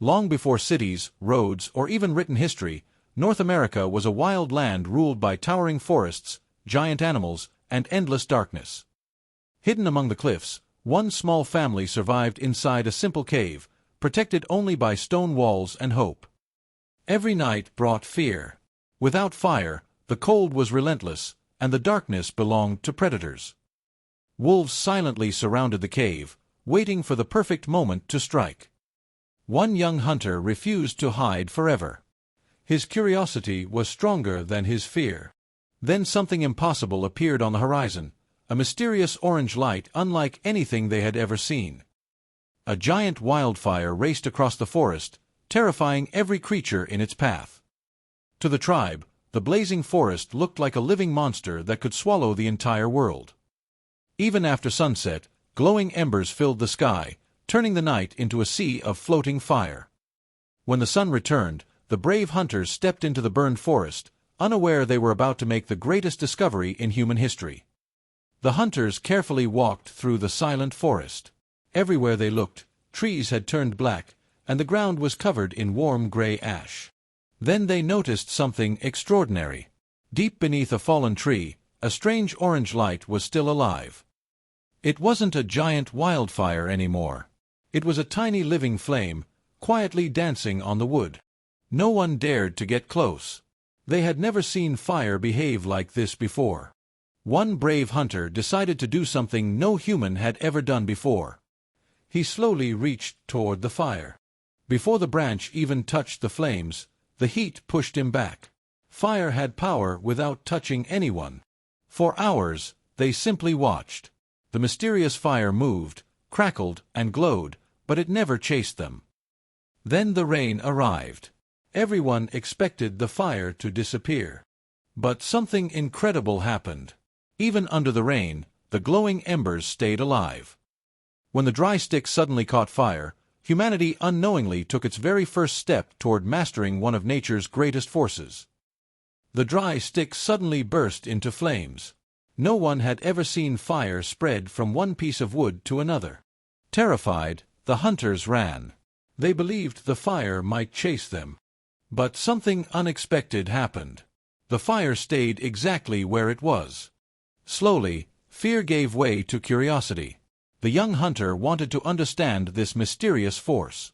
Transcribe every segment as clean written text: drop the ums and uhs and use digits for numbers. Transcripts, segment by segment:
Long before cities, roads, or even written history, North America was a wild land ruled by towering forests, giant animals, and endless darkness. Hidden among the cliffs, one small family survived inside a simple cave, protected only by stone walls and hope. Every night brought fear. Without fire, the cold was relentless, and the darkness belonged to predators. Wolves silently surrounded the cave, waiting for the perfect moment to strike. One young hunter refused to hide forever. His curiosity was stronger than his fear. Then something impossible appeared on the horizon, a mysterious orange light unlike anything they had ever seen. A giant wildfire raced across the forest, terrifying every creature in its path. To the tribe, the blazing forest looked like a living monster that could swallow the entire world. Even after sunset, glowing embers filled the sky, turning the night into a sea of floating fire. When the sun returned, the brave hunters stepped into the burned forest, unaware they were about to make the greatest discovery in human history. The hunters carefully walked through the silent forest. Everywhere they looked, trees had turned black, and the ground was covered in warm gray ash. Then they noticed something extraordinary. Deep beneath a fallen tree, a strange orange light was still alive. It wasn't a giant wildfire anymore. It was a tiny living flame, quietly dancing on the wood. No one dared to get close. They had never seen fire behave like this before. One brave hunter decided to do something no human had ever done before. He slowly reached toward the fire. Before the branch even touched the flames, the heat pushed him back. Fire had power without touching anyone. For hours, they simply watched. The mysterious fire moved, crackled, and glowed, but it never chased them. Then the rain arrived. Everyone expected the fire to disappear. But something incredible happened. Even under the rain, the glowing embers stayed alive. When the dry stick suddenly caught fire, humanity unknowingly took its very first step toward mastering one of nature's greatest forces. The dry stick suddenly burst into flames. No one had ever seen fire spread from one piece of wood to another. Terrified, the hunters ran. They believed the fire might chase them. But something unexpected happened. The fire stayed exactly where it was. Slowly, fear gave way to curiosity. The young hunter wanted to understand this mysterious force.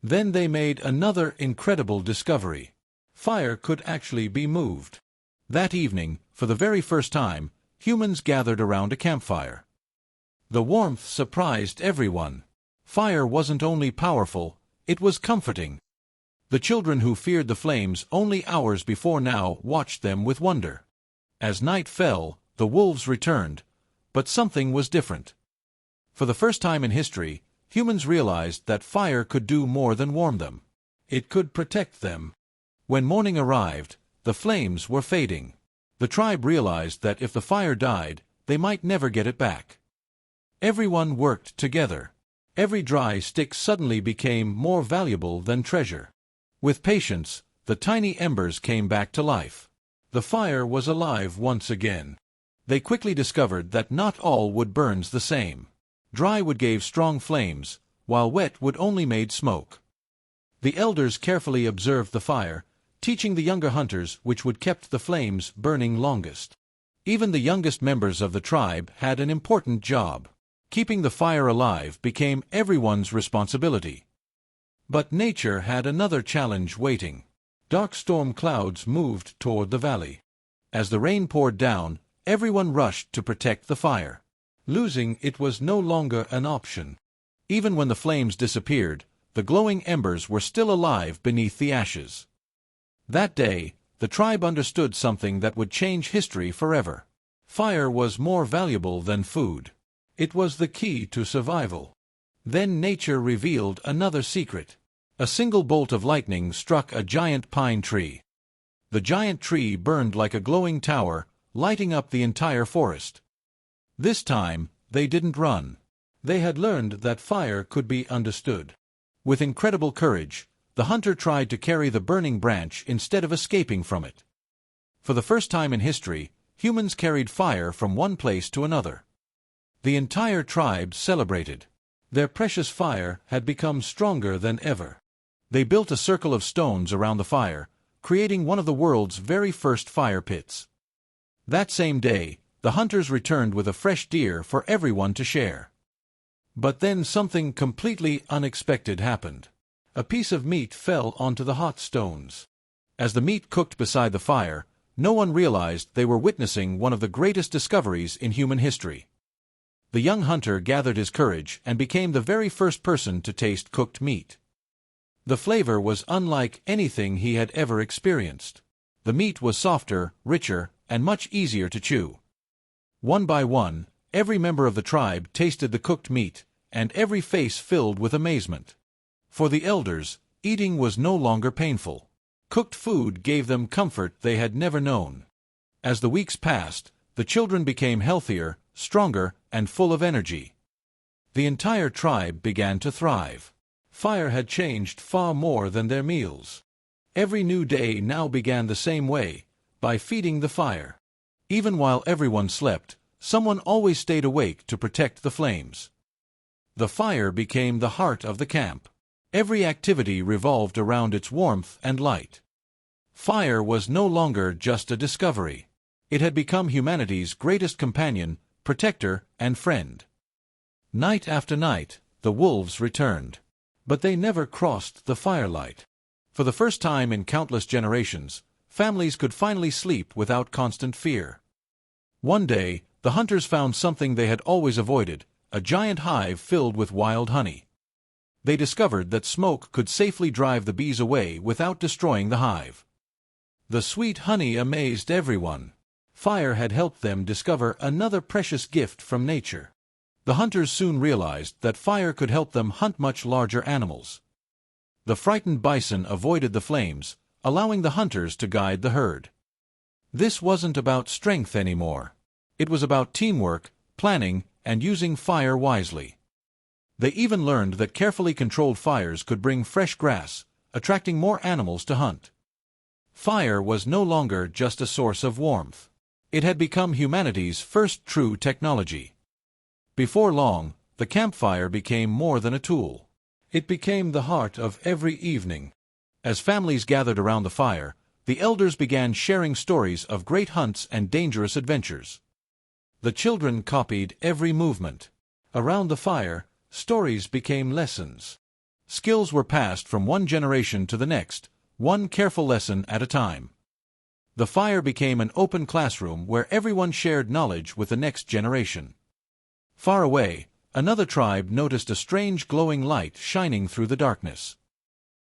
Then they made another incredible discovery. Fire could actually be moved. That evening, for the very first time, humans gathered around a campfire. The warmth surprised everyone. Fire wasn't only powerful, it was comforting. The children who feared the flames only hours before now watched them with wonder. As night fell, the wolves returned, but something was different. For the first time in history, humans realized that fire could do more than warm them. It could protect them. When morning arrived, the flames were fading. The tribe realized that if the fire died, they might never get it back. Everyone worked together. Every dry stick suddenly became more valuable than treasure. With patience, the tiny embers came back to life. The fire was alive once again. They quickly discovered that not all wood burns the same. Dry wood gave strong flames, while wet wood only made smoke. The elders carefully observed the fire, teaching the younger hunters which wood kept the flames burning longest. Even the youngest members of the tribe had an important job. Keeping the fire alive became everyone's responsibility. But nature had another challenge waiting. Dark storm clouds moved toward the valley. As the rain poured down, everyone rushed to protect the fire. Losing it was no longer an option. Even when the flames disappeared, the glowing embers were still alive beneath the ashes. That day, the tribe understood something that would change history forever. Fire was more valuable than food. It was the key to survival. Then nature revealed another secret. A single bolt of lightning struck a giant pine tree. The giant tree burned like a glowing tower, lighting up the entire forest. This time, they didn't run. They had learned that fire could be understood. With incredible courage, the hunter tried to carry the burning branch instead of escaping from it. For the first time in history, humans carried fire from one place to another. The entire tribe celebrated. Their precious fire had become stronger than ever. They built a circle of stones around the fire, creating one of the world's very first fire pits. That same day, the hunters returned with a fresh deer for everyone to share. But then something completely unexpected happened. A piece of meat fell onto the hot stones. As the meat cooked beside the fire, no one realized they were witnessing one of the greatest discoveries in human history. The young hunter gathered his courage and became the very first person to taste cooked meat. The flavor was unlike anything he had ever experienced. The meat was softer, richer, and much easier to chew. One by one, every member of the tribe tasted the cooked meat, and every face filled with amazement. For the elders, eating was no longer painful. Cooked food gave them comfort they had never known. As the weeks passed, the children became healthier, stronger, and full of energy. The entire tribe began to thrive. Fire had changed far more than their meals. Every new day now began the same way, by feeding the fire. Even while everyone slept, someone always stayed awake to protect the flames. The fire became the heart of the camp. Every activity revolved around its warmth and light. Fire was no longer just a discovery. It had become humanity's greatest companion, protector, and friend. Night after night, the wolves returned. But they never crossed the firelight. For the first time in countless generations, families could finally sleep without constant fear. One day, the hunters found something they had always avoided, a giant hive filled with wild honey. They discovered that smoke could safely drive the bees away without destroying the hive. The sweet honey amazed everyone. Fire had helped them discover another precious gift from nature. The hunters soon realized that fire could help them hunt much larger animals. The frightened bison avoided the flames, allowing the hunters to guide the herd. This wasn't about strength anymore. It was about teamwork, planning, and using fire wisely. They even learned that carefully controlled fires could bring fresh grass, attracting more animals to hunt. Fire was no longer just a source of warmth. It had become humanity's first true technology. Before long, the campfire became more than a tool. It became the heart of every evening. As families gathered around the fire, the elders began sharing stories of great hunts and dangerous adventures. The children copied every movement. Around the fire, stories became lessons. Skills were passed from one generation to the next, one careful lesson at a time. The fire became an open classroom where everyone shared knowledge with the next generation. Far away, another tribe noticed a strange glowing light shining through the darkness.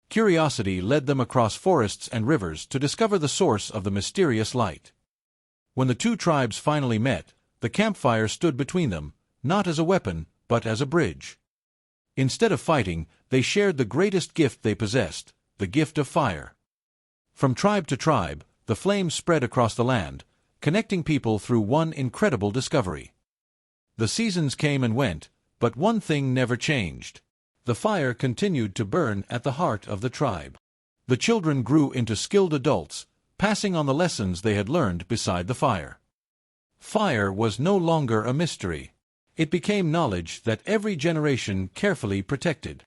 Curiosity led them across forests and rivers to discover the source of the mysterious light. When the two tribes finally met, the campfire stood between them, not as a weapon, but as a bridge. Instead of fighting, they shared the greatest gift they possessed, the gift of fire. From tribe to tribe, the flames spread across the land, connecting people through one incredible discovery. The seasons came and went, but one thing never changed. The fire continued to burn at the heart of the tribe. The children grew into skilled adults, passing on the lessons they had learned beside the fire. Fire was no longer a mystery. It became knowledge that every generation carefully protected.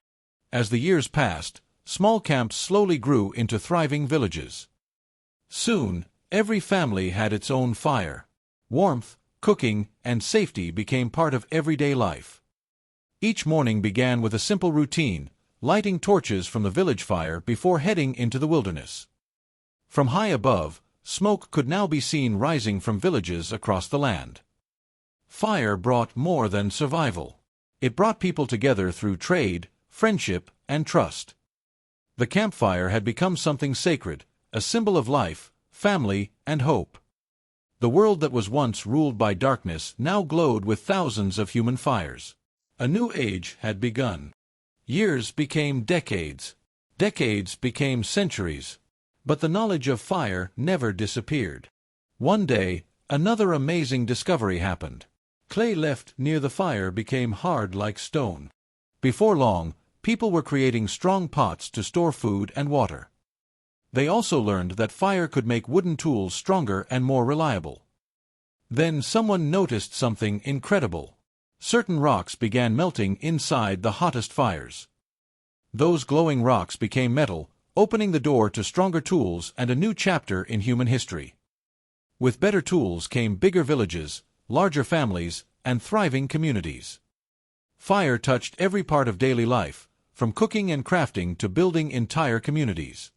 As the years passed, small camps slowly grew into thriving villages. Soon, every family had its own fire. Warmth, cooking, and safety became part of everyday life. Each morning began with a simple routine, lighting torches from the village fire before heading into the wilderness. From high above, smoke could now be seen rising from villages across the land. Fire brought more than survival. It brought people together through trade, friendship, and trust. The campfire had become something sacred, a symbol of life, family, and hope. The world that was once ruled by darkness now glowed with thousands of human fires. A new age had begun. Years became decades. Decades became centuries. But the knowledge of fire never disappeared. One day, another amazing discovery happened. Clay left near the fire became hard like stone. Before long, people were creating strong pots to store food and water. They also learned that fire could make wooden tools stronger and more reliable. Then someone noticed something incredible. Certain rocks began melting inside the hottest fires. Those glowing rocks became metal, opening the door to stronger tools and a new chapter in human history. With better tools came bigger villages, larger families, and thriving communities. Fire touched every part of daily life, from cooking and crafting to building entire communities.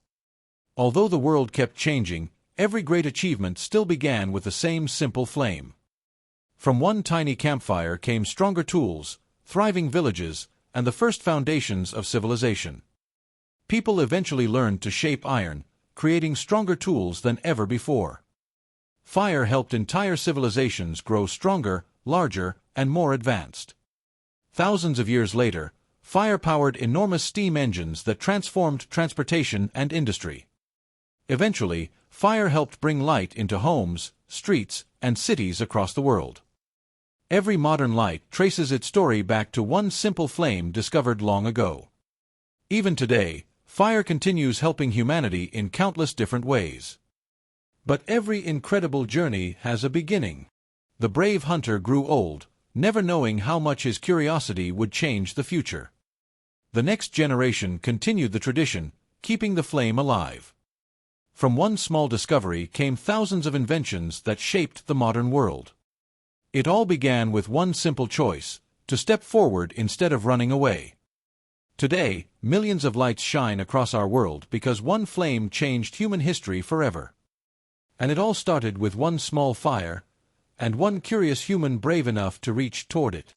Although the world kept changing, every great achievement still began with the same simple flame. From one tiny campfire came stronger tools, thriving villages, and the first foundations of civilization. People eventually learned to shape iron, creating stronger tools than ever before. Fire helped entire civilizations grow stronger, larger, and more advanced. Thousands of years later, fire powered enormous steam engines that transformed transportation and industry. Eventually, fire helped bring light into homes, streets, and cities across the world. Every modern light traces its story back to one simple flame discovered long ago. Even today, fire continues helping humanity in countless different ways. But every incredible journey has a beginning. The brave hunter grew old, never knowing how much his curiosity would change the future. The next generation continued the tradition, keeping the flame alive. From one small discovery came thousands of inventions that shaped the modern world. It all began with one simple choice: to step forward instead of running away. Today, millions of lights shine across our world because one flame changed human history forever. And it all started with one small fire, and one curious human brave enough to reach toward it.